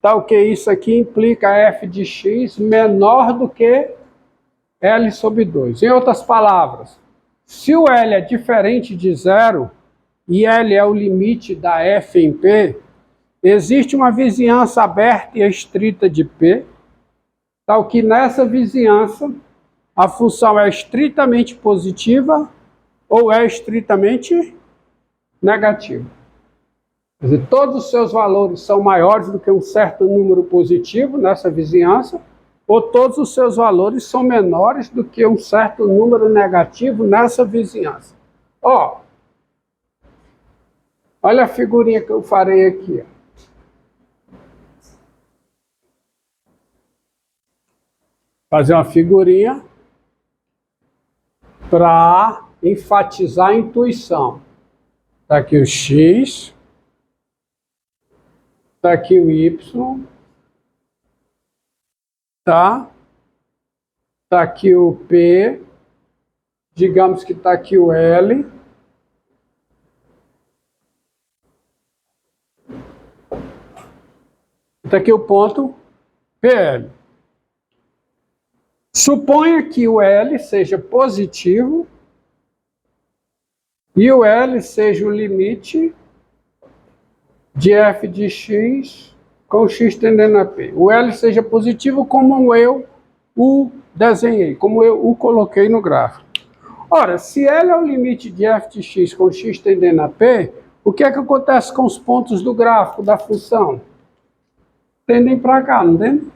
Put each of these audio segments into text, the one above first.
Tá ok? Isso aqui implica f de x menor do que L sobre 2. Em outras palavras, se o L é diferente de zero e L é o limite da f em P, existe uma vizinhança aberta e estrita de P, tal que nessa vizinhança a função é estritamente positiva ou é estritamente negativa. Quer dizer, todos os seus valores são maiores do que um certo número positivo nessa vizinhança, ou todos os seus valores são menores do que um certo número negativo nessa vizinhança. Ó, olha a figurinha que eu farei aqui. Fazer uma figurinha para enfatizar a intuição. Está aqui o X, está aqui o Y, tá? Está aqui o P, digamos que está aqui o L. Está aqui o ponto PL. Suponha que o L seja positivo e o L seja o limite de f de x com x tendendo a P. O L seja positivo como eu o desenhei, como eu o coloquei no gráfico. Ora, se L é o limite de f de x com x tendendo a P, o que é que acontece com os pontos do gráfico da função? Tendem para cá, não tem?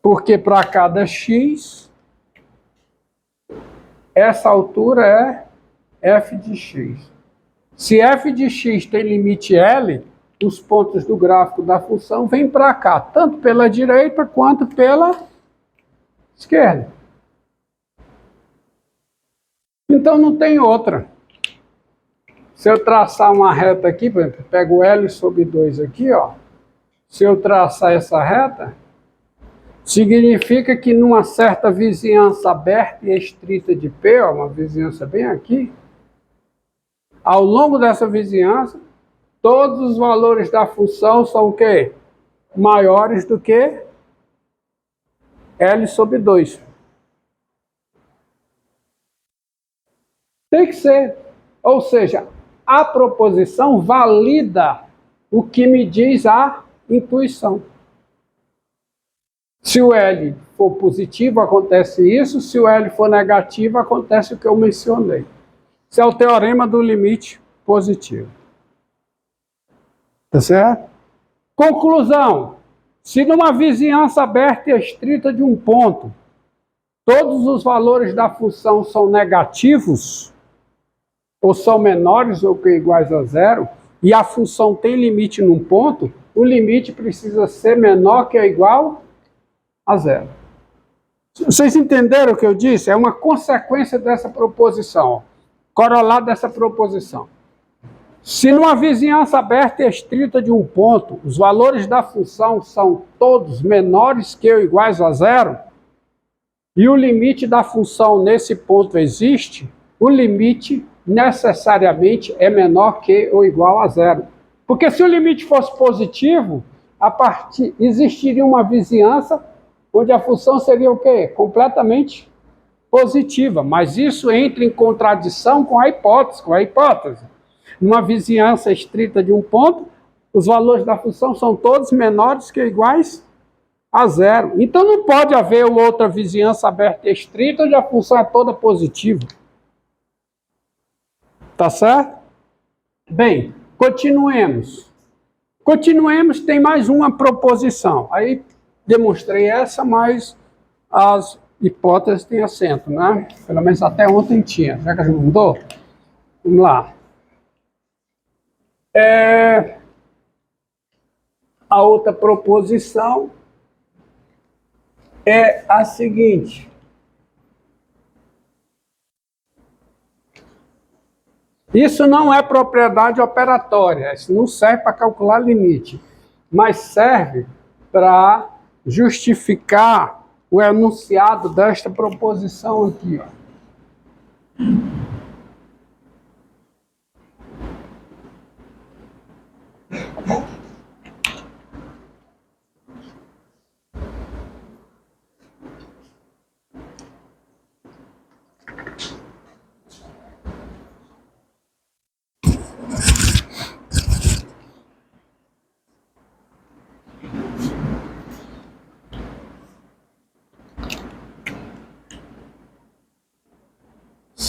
Porque para cada x, essa altura é f de x. Se f de x tem limite L, os pontos do gráfico da função vêm para cá, tanto pela direita quanto pela esquerda. Então não tem outra. Se eu traçar uma reta aqui, por exemplo, pego L sobre 2 aqui, ó. Se eu traçar essa reta, significa que numa certa vizinhança aberta e estrita de P, ó, uma vizinhança bem aqui, ao longo dessa vizinhança, todos os valores da função são o quê? Maiores do que L sobre 2. Tem que ser. Ou seja, a proposição valida o que me diz a intuição. Se o L for positivo, acontece isso. Se o L for negativo, acontece o que eu mencionei. Esse é o teorema do limite positivo. Tá certo? Conclusão. Se numa vizinhança aberta e estrita de um ponto, todos os valores da função são negativos, ou são menores ou que iguais a zero, e a função tem limite num ponto, o limite precisa ser menor que ou igual a zero. Vocês entenderam o que eu disse? É uma consequência dessa proposição, corolado dessa proposição. Se numa vizinhança aberta e estrita de um ponto, os valores da função são todos menores que ou iguais a zero, e o limite da função nesse ponto existe, o limite necessariamente é menor que ou igual a zero. Porque se o limite fosse positivo, existiria uma vizinhança onde a função seria o quê? Completamente positiva. Mas isso entra em contradição com a hipótese. Numa vizinhança estrita de um ponto, os valores da função são todos menores que ou iguais a zero. Então não pode haver outra vizinhança aberta e estrita onde a função é toda positiva. Tá certo? Bem, continuemos. Continuemos, tem mais uma proposição. Aí demonstrei essa, mas as hipóteses têm acento, né? Pelo menos até ontem tinha. Já que a gente mudou? Vamos lá. A outra proposição é a seguinte. Isso não é propriedade operatória, isso não serve para calcular limite, mas serve para justificar o enunciado desta proposição aqui, ó.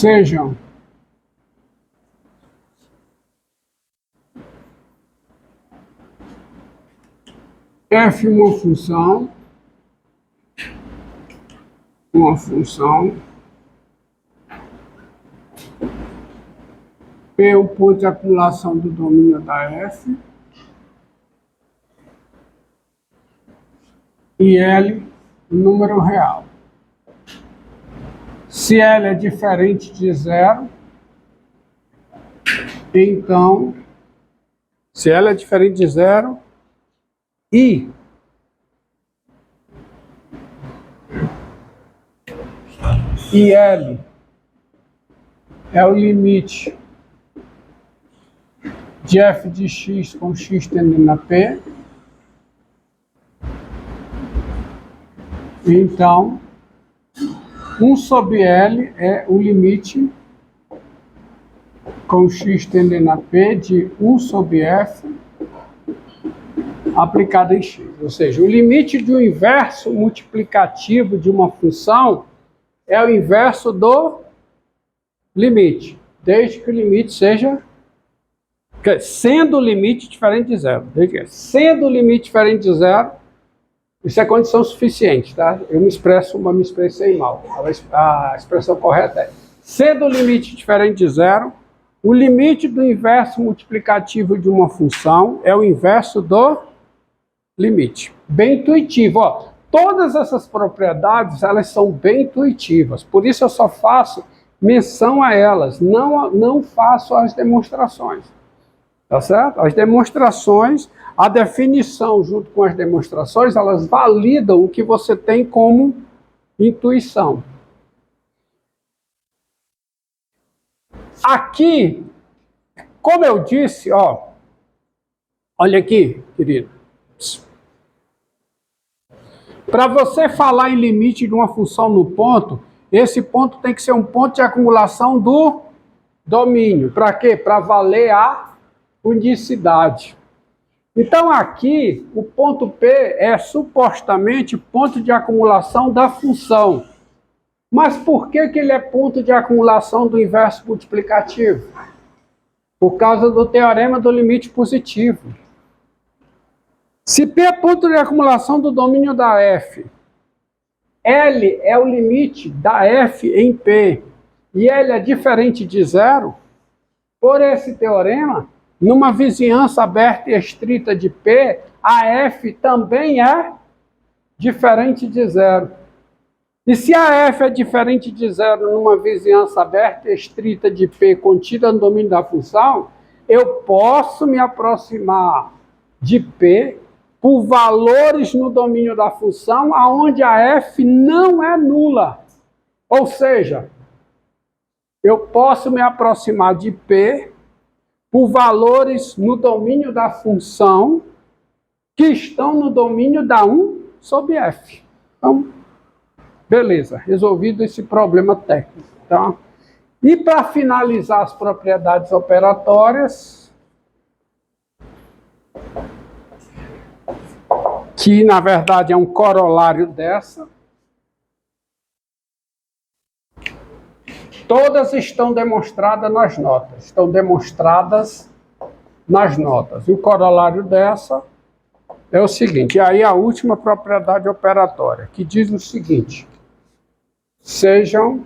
sejam f uma função, P o ponto de acumulação do domínio da F, e L o número real. Se L é diferente de zero, então, se L é diferente de zero, e L é o limite de f de x com x tendendo a p, então 1 sobre L é o limite com x tendendo a p de 1 sobre f aplicado em x. Ou seja, o limite de um inverso multiplicativo de uma função é o inverso do limite, desde que o limite seja, sendo o limite diferente de zero. Sendo o limite diferente de zero, isso é condição suficiente, tá? Eu me expressei mal. A expressão correta é: sendo o limite diferente de zero, o limite do inverso multiplicativo de uma função é o inverso do limite. Bem intuitivo, ó. Todas essas propriedades, elas são bem intuitivas. Por isso eu só faço menção a elas, não faço as demonstrações. Tá certo? As demonstrações, a definição junto com as demonstrações, elas validam o que você tem como intuição. Aqui, como eu disse, ó, olha aqui, querido. Para você falar em limite de uma função no ponto, esse ponto tem que ser um ponto de acumulação do domínio. Para quê? Para valer a unicidade. Então aqui, o ponto P é supostamente ponto de acumulação da função. Mas por que ele é ponto de acumulação do inverso multiplicativo? Por causa do teorema do limite positivo. Se P é ponto de acumulação do domínio da F, L é o limite da F em P, e L é diferente de zero, por esse teorema, numa vizinhança aberta e estrita de P, a F também é diferente de zero. E se a F é diferente de zero numa vizinhança aberta e estrita de P contida no domínio da função, eu posso me aproximar de P por valores no domínio da função aonde a F não é nula. Ou seja, eu posso me aproximar de P por valores no domínio da função que estão no domínio da 1 sobre F. Então, beleza, resolvido esse problema técnico. Tá? E para finalizar as propriedades operatórias, que na verdade é um corolário dessa, todas estão demonstradas nas notas. E o corolário dessa é o seguinte, e aí a última propriedade operatória, que diz o seguinte: sejam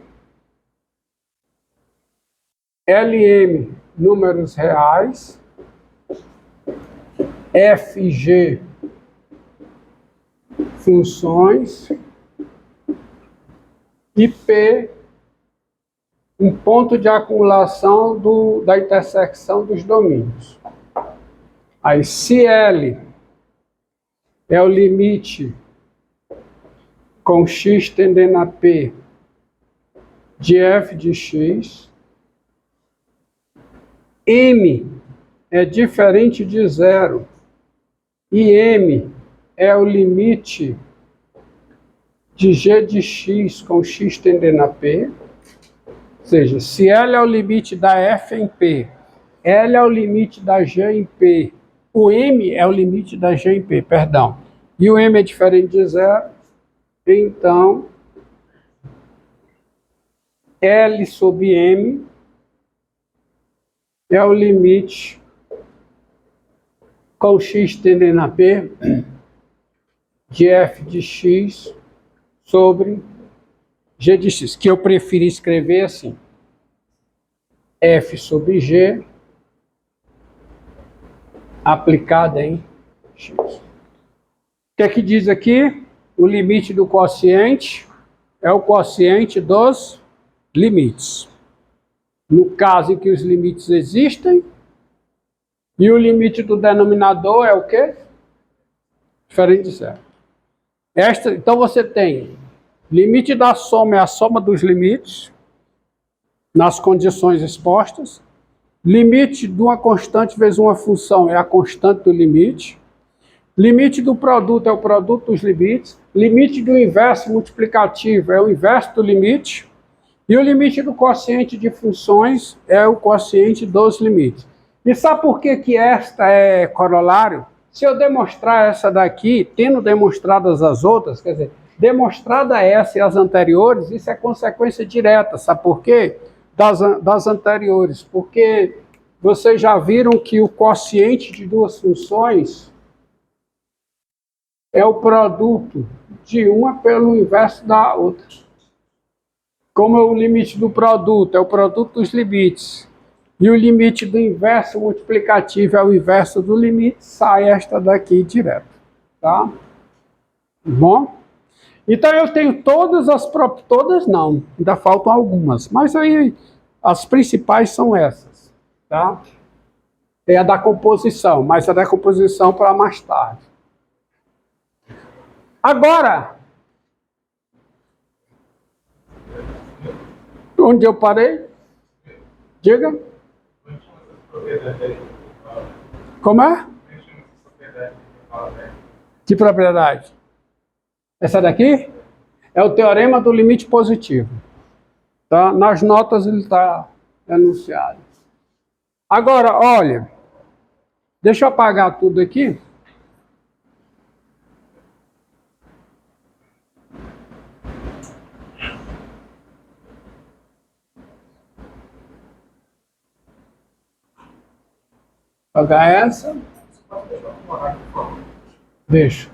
LM números reais, FG funções e P um ponto de acumulação da intersecção dos domínios. Aí, se L é o limite com x tendendo a P de f de x, M é diferente de zero e M é o limite de g de x com x tendendo a P, ou seja, se L é o limite da f em P, L é o limite da g em P, o M é o limite da g em P, perdão, e o M é diferente de zero, então L sobre M é o limite com x tendendo a P de f de x sobre g de x, que eu prefiro escrever assim, f sobre g aplicada em x. O que é que diz aqui? O limite do quociente é o quociente dos limites. No caso em que os limites existem, e o limite do denominador é o quê? Diferente de zero. Então você tem limite da soma é a soma dos limites nas condições expostas. Limite de uma constante vezes uma função é a constante do limite. Limite do produto é o produto dos limites. Limite do inverso multiplicativo é o inverso do limite. E o limite do quociente de funções é o quociente dos limites. E sabe por que que esta é corolário? Se eu demonstrar essa daqui, tendo demonstradas as outras, quer dizer, demonstrada essa e as anteriores, isso é consequência direta. Sabe por quê? Das anteriores. Porque vocês já viram que o quociente de duas funções é o produto de uma pelo inverso da outra. Como é o limite do produto, é o produto dos limites, e o limite do inverso multiplicativo é o inverso do limite, sai esta daqui direto. Tá? Bom? Então eu tenho todas as todas não, ainda faltam algumas, mas aí as principais são essas. Tá? É a da composição, mas a da composição para mais tarde. Agora, onde eu parei? Diga. Como é? Que propriedade? Essa daqui é o teorema do limite positivo. Tá? Nas notas ele está enunciado. Agora, olha, deixa eu apagar tudo aqui. Apagar essa. Deixa.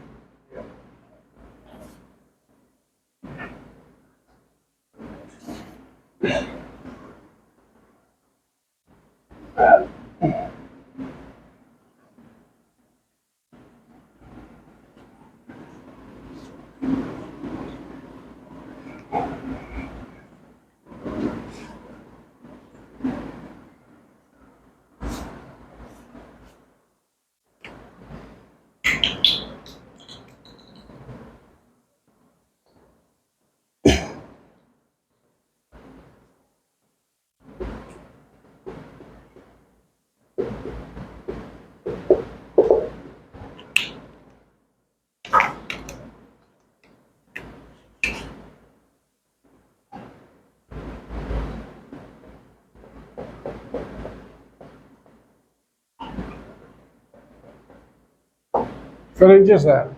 Diferente de zero.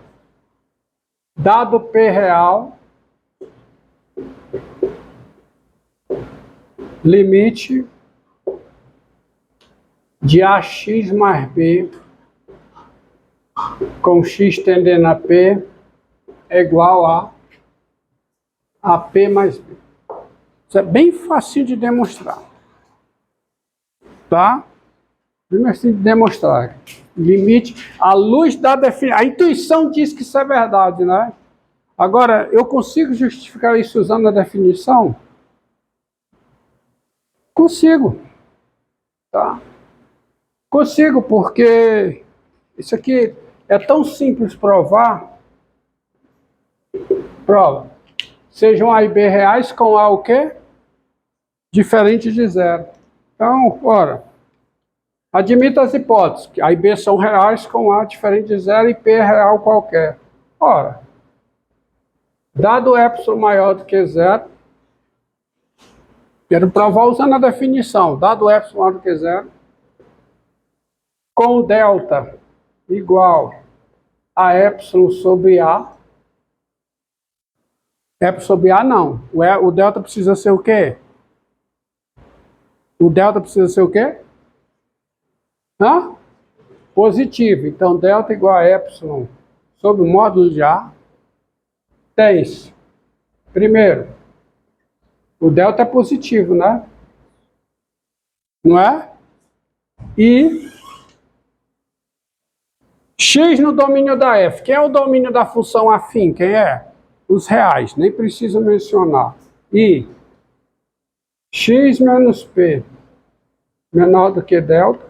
Dado P real, limite de AX mais B com X tendendo a P é igual a P mais B. Isso é bem facinho de demonstrar. Tá? Bem facinho de demonstrar. Limite, à luz da definição. A intuição diz que isso é verdade, né? Agora, eu consigo justificar isso usando a definição? Consigo. Tá? Consigo, porque isso aqui é tão simples provar. Prova. Sejam A e B reais com A o quê? Diferente de zero. Então, ora, admita as hipóteses, que A e B são reais com A diferente de zero e P é real qualquer. Ora, dado epsilon maior do que zero, quero provar usando a definição, dado epsilon maior do que zero, com delta igual a epsilon sobre A, epsilon sobre A não, o delta precisa ser o quê? O delta precisa ser o quê? Hã? Positivo. Então, delta igual a epsilon sobre o módulo de A. Tens, primeiro, o delta é positivo, né? Não é? E x no domínio da f. Quem é o domínio da função afim? Quem é? Os reais, nem preciso mencionar. E x menos p menor do que delta,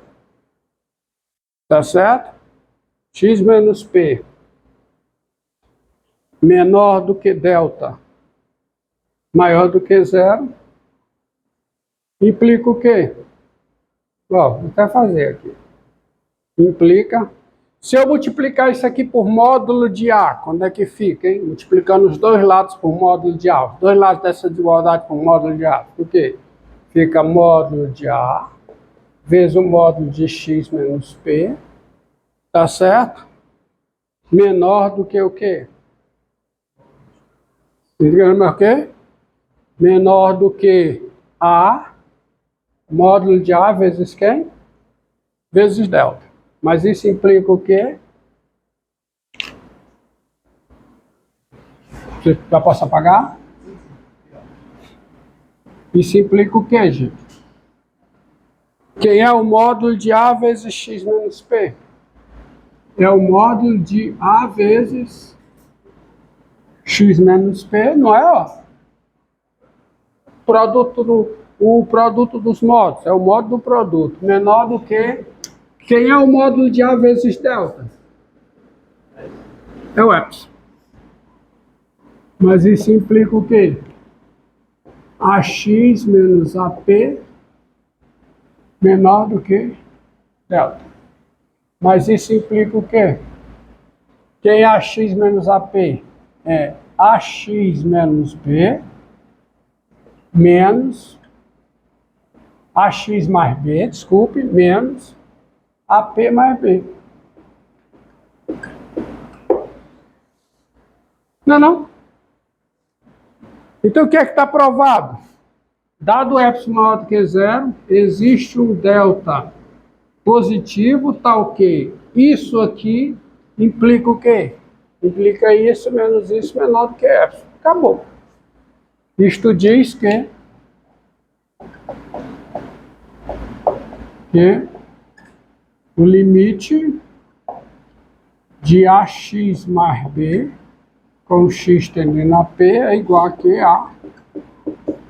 tá certo? X menos p menor do que delta, maior do que zero, implica o quê? Ó, vou até fazer aqui. Implica, se eu multiplicar isso aqui por módulo de A, quando é que fica, hein? Multiplicando os dois lados por módulo de A, os dois lados dessa desigualdade por módulo de A, por quê? Fica módulo de A vezes o módulo de x menos p, tá certo? Menor do que o quê? Menor do que? Menor do que A, módulo de A vezes quem? Vezes delta. Mas isso implica o quê? Você já posso apagar? Isso implica o quê, gente? Quem é o módulo de A vezes x menos p? É o módulo de A vezes x menos p, não é? Ó? O produto dos módulos, é o módulo do produto, menor do que... Quem é o módulo de A vezes delta? É o epsilon. Mas isso implica o quê? AX menos AP menor do que delta. Mas isso implica o quê? Quem é AX menos AP? É AX menos B menos AX mais B, desculpe, menos AP mais B. Não, não. Então o que é que está provado? Dado epsilon maior do que zero, existe um delta positivo, tal que isso aqui implica o quê? Implica isso menos isso menor do que epsilon. Acabou. Isto diz que o limite de AX mais B com x tendendo a P é igual a Q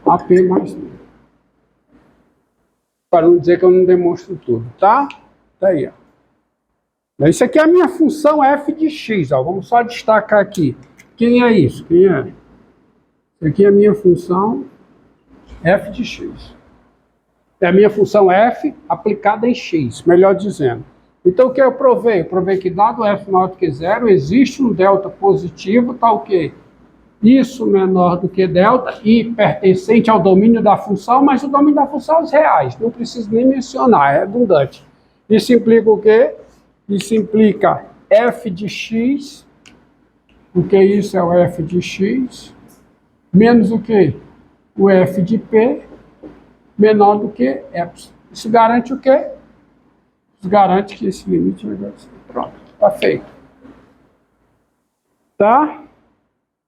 a P mais B. Para não dizer que eu não demonstro tudo, tá? Tá aí, ó. Isso aqui é a minha função f de x, ó. Vamos só destacar aqui. Quem é isso? Quem é? Isso aqui é a minha função f de x. É a minha função f aplicada em x, melhor dizendo. Então, o que eu provei? Eu provei que, dado f maior do que zero, existe um delta positivo, tal que isso menor do que delta e pertencente ao domínio da função, mas o domínio da função é os reais, não preciso nem mencionar, é redundante. Isso implica o quê? Isso implica f de x, o que isso é o f de x, menos o que? O f de p, menor do que epsilon. Isso garante o quê? Isso garante que esse limite vai ser. Pronto, está feito. Tá?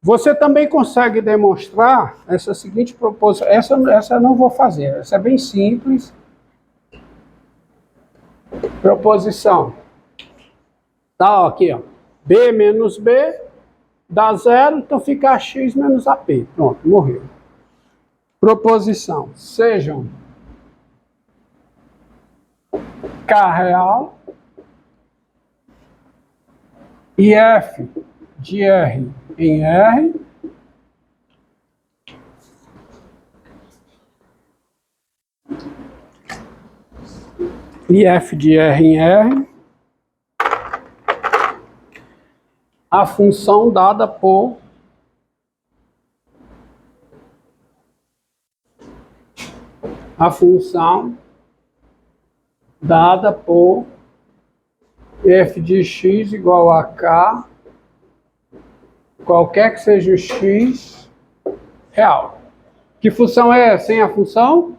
Você também consegue demonstrar essa seguinte proposição. Essa eu não vou fazer, essa é bem simples. Proposição. Tá, ó, aqui, ó. B menos B dá zero, então fica x menos AP. Pronto, morreu. Proposição. Sejam K real e F de R em R e F de R em R a função dada por f de x igual a k, qualquer que seja o x real. Que função é essa, hein? A função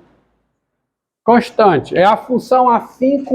constante. É a função afim com